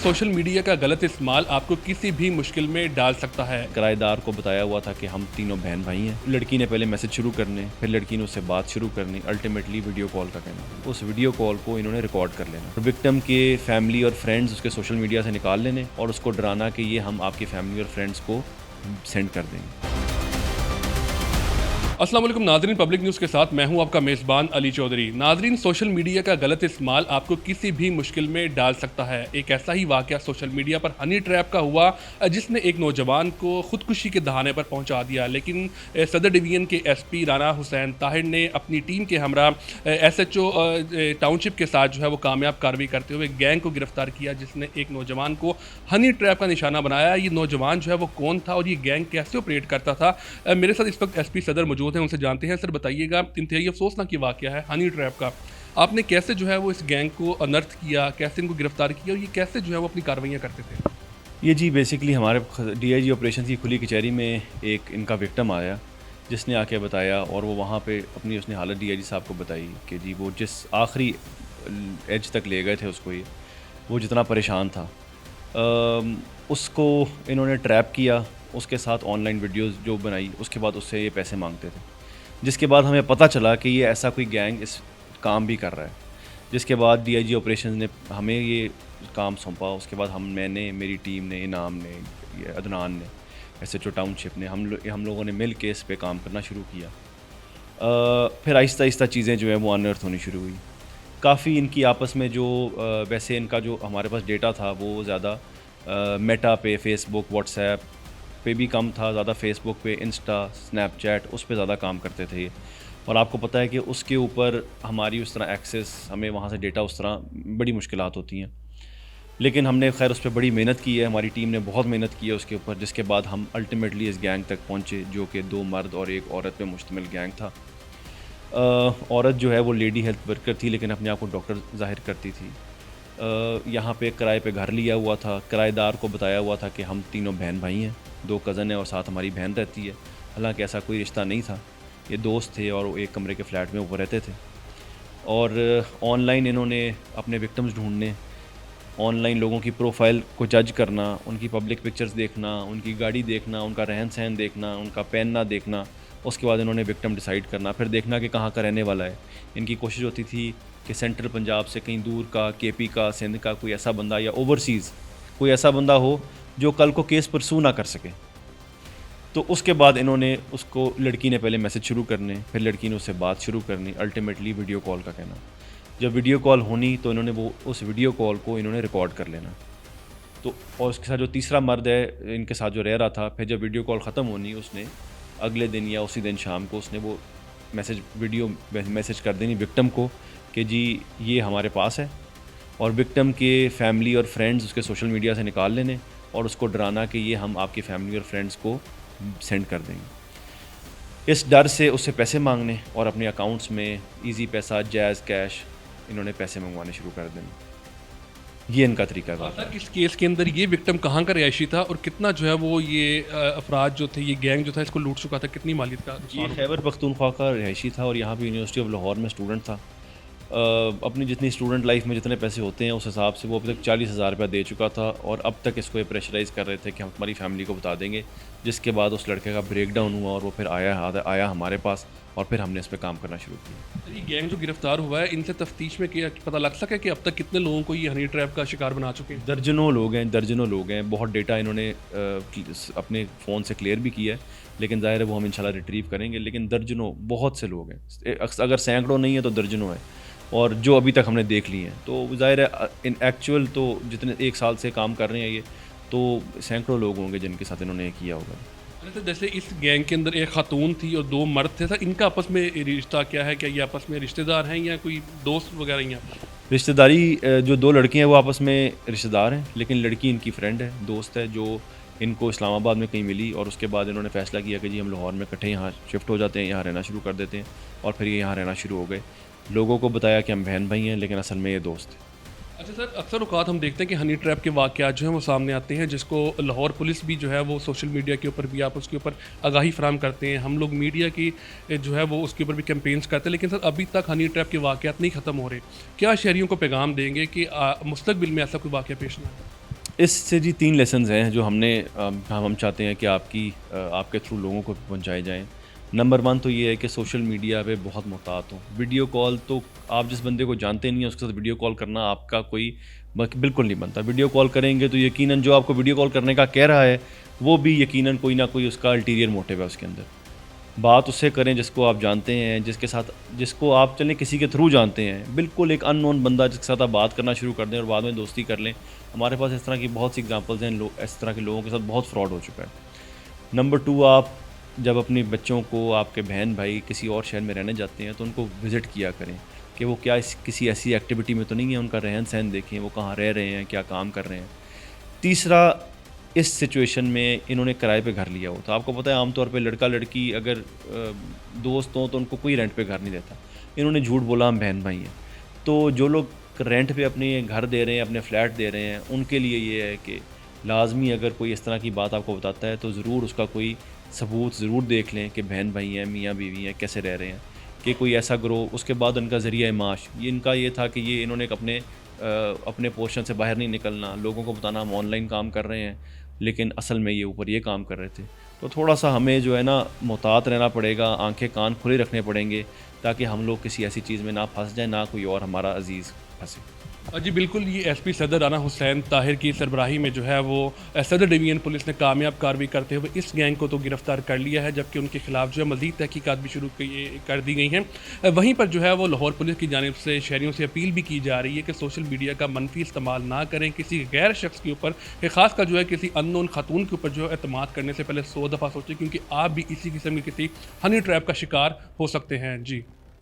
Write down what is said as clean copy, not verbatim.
Social media का गलत इस्तेमाल आपको किसी भी मुश्किल में डाल सकता है। किराएदार को बताया हुआ था कि हम तीनों बहन भाई हैं। लड़की ने पहले मैसेज शुरू करने, फिर लड़की ने उससे बात शुरू करनी, अल्टीमेटली वीडियो कॉल का कहना। उस वीडियो कॉल को इन्होंने रिकॉर्ड कर लेना, विक्टिम के फैमिली और फ्रेंड्स उसके सोशल मीडिया से निकाल लेने और उसको डराना कि ये हम आपकी फैमिली और फ्रेंड्स को सेंड कर देंगे। अस्सलाम वालेकुम नाजरीन, पब्लिक न्यूज़ के साथ मैं हूं आपका मेज़बान अली चौधरी। नाजरीन, सोशल मीडिया का गलत इस्तेमाल आपको किसी भी मुश्किल में डाल सकता है। एक ऐसा ही वाक़या सोशल मीडिया पर हनी ट्रैप का हुआ जिसने एक नौजवान को ख़ुदकुशी के दहाने पर पहुंचा दिया। लेकिन सदर डिवीज़न के एसपी राना हुसैन ताहिर ने अपनी टीम के हमरा एसएचओ टाउनशिप के साथ जो है वो कामयाब कार्रवाई करते हुए गैंग को गिरफ्तार किया जिसने एक नौजवान को हनी ट्रैप का निशाना बनाया। ये नौजवान जो है वो कौन था और ये गैंग कैसे ऑपरेट करता था, मेरे साथ इस वक्त एसपी सदर मौजूद हैं, उनसे जानते हैं। सर बताइएगा, इंतहाई अफसोसनाक ये वाक़या है हनी ट्रैप का, आपने कैसे जो है वो इस गैंग को अनर्थ किया, कैसे इनको गिरफ्तार किया और ये कैसे जो है वो अपनी कार्रवाइयाँ करते थे? ये जी बेसिकली हमारे डीआईजी ऑपरेशन की खुली कचहरी में एक इनका विक्टिम आया जिसने आके बताया और वो वहाँ पे अपनी उसने हालत डीआईजी साहब को बताई कि जी वो जिस आखिरी एज तक ले गए थे उसको, ये वो जितना परेशान था उसको इन्होंने ट्रैप किया, उसके साथ ऑनलाइन वीडियोस जो बनाई, उसके बाद उससे ये पैसे मांगते थे। जिसके बाद हमें पता चला कि ये ऐसा कोई गैंग इस काम भी कर रहा है। जिसके बाद डीआईजी ऑपरेशन ने हमें ये काम सौंपा। उसके बाद मैंने, मेरी टीम ने, इनाम ने, ये अदनान ने, एसएचओ टाउनशिप ने, हम लोगों ने मिल के इस पे काम करना शुरू किया। फिर आहिस्ता आहिस्ता चीज़ें जो है वो अनअर्थ होनी शुरू हुई। काफ़ी इनकी आपस में जो वैसे इनका जो हमारे पास डेटा था वो ज़्यादा मेटा पे, फेसबुक, व्हाट्सएप पे भी कम था, ज़्यादा फेसबुक पे, इंस्टा, स्नैपचैट उस पे ज़्यादा काम करते थे। और आपको पता है कि उसके ऊपर हमारी उस तरह एक्सेस, हमें वहाँ से डेटा उस तरह बड़ी मुश्किलात होती हैं। लेकिन हमने खैर उस पर बड़ी मेहनत की है, हमारी टीम ने बहुत मेहनत की है उसके ऊपर, जिसके बाद हम अल्टीमेटली इस गैंग तक पहुँचे जो कि 2 मर्द और 1 औरत पे मुश्तमिल गैंग था। औरत जो है वो लेडी हेल्थ वर्कर थी लेकिन अपने आप को डॉक्टर ज़ाहिर करती थी। यहाँ पे किराए पे घर लिया हुआ था। किराएदार को बताया हुआ था कि हम तीनों बहन भाई हैं, 2 कज़न हैं और साथ हमारी बहन रहती है। हालांकि ऐसा कोई रिश्ता नहीं था, ये दोस्त थे और वो एक कमरे के फ्लैट में ऊपर रहते थे। और ऑनलाइन इन्होंने अपने विक्टिम्स ढूंढने, ऑनलाइन लोगों की प्रोफाइल को जज करना, उनकी पब्लिक पिक्चर्स देखना, उनकी गाड़ी देखना, उनका रहन सहन देखना, उनका पहनना देखना, उसके बाद इन्होंने विक्टिम डिसाइड करना, फिर देखना कि कहाँ का रहने वाला है। इनकी कोशिश होती थी कि सेंट्रल पंजाब से कहीं दूर का, केपी का, सिंध का कोई ऐसा बंदा या ओवरसीज़ कोई ऐसा बंदा हो जो कल को केस परसू ना कर सके। तो उसके बाद इन्होंने उसको, लड़की ने पहले मैसेज शुरू करने, फिर लड़की ने उससे बात शुरू करनी, अल्टीमेटली वीडियो कॉल का कहना। जब वीडियो कॉल होनी तो इन्होंने उस वीडियो कॉल को इन्होंने रिकॉर्ड कर लेना। तो और उसके साथ जो तीसरा मर्द है इनके साथ जो रह रहा था, फिर जब वीडियो कॉल ख़त्म होनी उसने अगले दिन या उसी दिन शाम को उसने वो मैसेज कर देनी विक्टिम को कि जी ये हमारे पास है, और विक्टिम के फैमिली और फ्रेंड्स उसके सोशल मीडिया से निकाल लेने और उसको डराना कि ये हम आपकी फैमिली और फ्रेंड्स को सेंड कर देंगे। इस डर से उससे पैसे मांगने और अपने अकाउंट्स में इजी पैसा, जायज़ कैश इन्होंने पैसे मंगवाने शुरू कर देने। ये इनका तरीका था। सर, इस केस के अंदर ये विक्टिम कहाँ का रिहायशी था और कितना जो है वो ये अफराद जो थे, ये गैंग जो था इसको लूट चुका था, कितनी मालियत का? ये खैबर पख्तूनख्वा का रिहायशी था और यहाँ पे यूनिवर्सिटी ऑफ लाहौर में स्टूडेंट था। अपनी जितनी स्टूडेंट लाइफ में जितने पैसे होते हैं उस हिसाब से वो अभी तक 40,000 रुपया दे चुका था और अब तक इसको ये प्रेशराइज़ कर रहे थे कि हम हमारी फैमिली को बता देंगे। जिसके बाद उस लड़के का ब्रेक डाउन हुआ और वो फिर आया हमारे पास और फिर हमने इस पर काम करना शुरू किया। ये गैंग जो गिरफ्तार हुआ है, इनसे तफ्तीश में क्या पता लग सका कि अब तक कितने लोगों को ये हनी ट्रैप का शिकार बना चुके हैं? दर्जनों लोग हैं। बहुत डेटा इन्होंने अपने फ़ोन से क्लियर भी किया है, लेकिन ज़ाहिर है वो हम इंशाल्लाह रिट्रीव करेंगे। लेकिन दर्जनों, बहुत से लोग हैं, अगर सैकड़ों नहीं है तो दर्जनों है, और जो अभी तक हमने देख लिए हैं। तो ज़ाहिर है इन एक्चुअल तो जितने 1 साल से काम कर रहे हैं ये, तो सैकड़ों लोग होंगे जिनके साथ इन्होंने किया होगा। तो जैसे इस गैंग के अंदर एक खातून थी और 2 मर्द थे, सर इनका आपस में रिश्ता क्या है? क्या ये आपस में रिश्तेदार हैं या कोई दोस्त वगैरह ही हैं? रिश्तेदारी, जो 2 लड़के हैं वो आपस में रिश्तेदार हैं, लेकिन लड़की इनकी फ्रेंड है, दोस्त है, जो इनको इस्लामाबाद में कहीं मिली और उसके बाद इन्होंने फ़ैसला किया कि जी हम लाहौर में इकट्ठे यहाँ शिफ्ट हो जाते हैं, यहाँ रहना शुरू कर देते हैं, और फिर ये यहाँ रहना शुरू हो गए। लोगों को बताया कि हम बहन भाई हैं, लेकिन असल में ये दोस्त हैं। अच्छा सर, अक्सर औक़ात हम देखते हैं कि हनी ट्रैप के वाक़यात जो हैं वो सामने आते हैं, जिसको लाहौर पुलिस भी जो है वो सोशल मीडिया के ऊपर भी आप उसके ऊपर आगाही फ़राहम करते हैं। हम लोग मीडिया की जो है वो उसके ऊपर भी कैंपेन्स करते हैं, लेकिन सर अभी तक हनी ट्रैप के वाक़यात नहीं ख़त्म हो रहे। क्या शहरियों को पैगाम देंगे कि मुस्तक़बिल में ऐसा कोई वाक़या पेश ना आए? इससे जी 3 लेसन्स हैं जो हम चाहते हैं कि आपके थ्रू लोगों को पहुंचाए जाएं। नंबर 1 तो ये है कि सोशल मीडिया पे बहुत मुहतात हों। वीडियो कॉल तो आप जिस बंदे को जानते नहीं हैं उसके साथ वीडियो कॉल करना आपका कोई बिल्कुल नहीं बनता। वीडियो कॉल करेंगे तो यकीनन जो आपको वीडियो कॉल करने का कह रहा है वो भी यकीनन कोई ना कोई उसका अल्टीरियर मोटिव है उसके अंदर। बात उससे करें जिसको आप जानते हैं, जिसको आप चलें किसी के थ्रू जानते हैं। बिल्कुल एक अननोन बंदा जिसके साथ आप बात करना शुरू कर दें और बाद में दोस्ती कर लें। हमारे पास इस तरह की बहुत सी एग्जांपल्स हैं, इस तरह के लोगों के साथ बहुत फ्रॉड हो चुका है। नंबर 2, आप जब अपने बच्चों को, आपके बहन भाई किसी और शहर में रहने जाते हैं तो उनको विज़िट किया करें कि वो किसी ऐसी एक्टिविटी में तो नहीं है, उनका रहन सहन देखें, वो कहाँ रह रहे हैं, क्या काम कर रहे हैं। तीसरा, इस सिचुएशन में इन्होंने किराए पे घर लिया हो तो आपको पता है आमतौर पे लड़का लड़की अगर दोस्त हों तो उनको कोई रेंट पे घर नहीं देता। इन्होंने झूठ बोला हम बहन भाई हैं। तो जो लोग रेंट पे अपने घर दे रहे हैं, अपने फ्लैट दे रहे हैं, उनके लिए ये है कि लाजमी अगर कोई इस तरह की बात आपको बताता है तो ज़रूर उसका कोई सबूत ज़रूर देख लें कि बहन भाई हैं, मियाँ बीवी हैं, कैसे रह रहे हैं, कि कोई ऐसा ग्रोह। उसके बाद उनका ज़रिया माश इनका ये था कि ये इन्होंने अपने पोर्शन से बाहर नहीं निकलना, लोगों को बताना हम ऑनलाइन काम कर रहे हैं, लेकिन असल में ये ऊपर ये काम कर रहे थे। तो थोड़ा सा हमें जो है ना मुहतात रहना पड़ेगा, आंखें कान खुले रखने पड़ेंगे ताकि हम लोग किसी ऐसी चीज़ में ना फंस जाए, ना कोई और हमारा अजीज़ फंसे। जी बिल्कुल, ये एसपी सदर राना हुसैन ताहिर की सरबराही में जो है वो सदर डिवीज़न पुलिस ने कामयाब कार्रवाई करते हुए इस गैंग को तो गिरफ्तार कर लिया है, जबकि उनके खिलाफ जो है मज़ीद तहकीकात भी शुरू कर दी गई हैं। वहीं पर जो है वो लाहौर पुलिस की जानिब से शहरियों से अपील भी की जा रही है कि सोशल मीडिया का मनफी इस्तेमाल ना करें किसी गैर शख्स के ऊपर, खासकर जो है किसी अननोन खातून के ऊपर जो है एतमाद करने से पहले 100 दफ़ा सोचें, क्योंकि आप भी इसी किस्म की किसी हनी ट्रैप का शिकार हो सकते हैं। जी।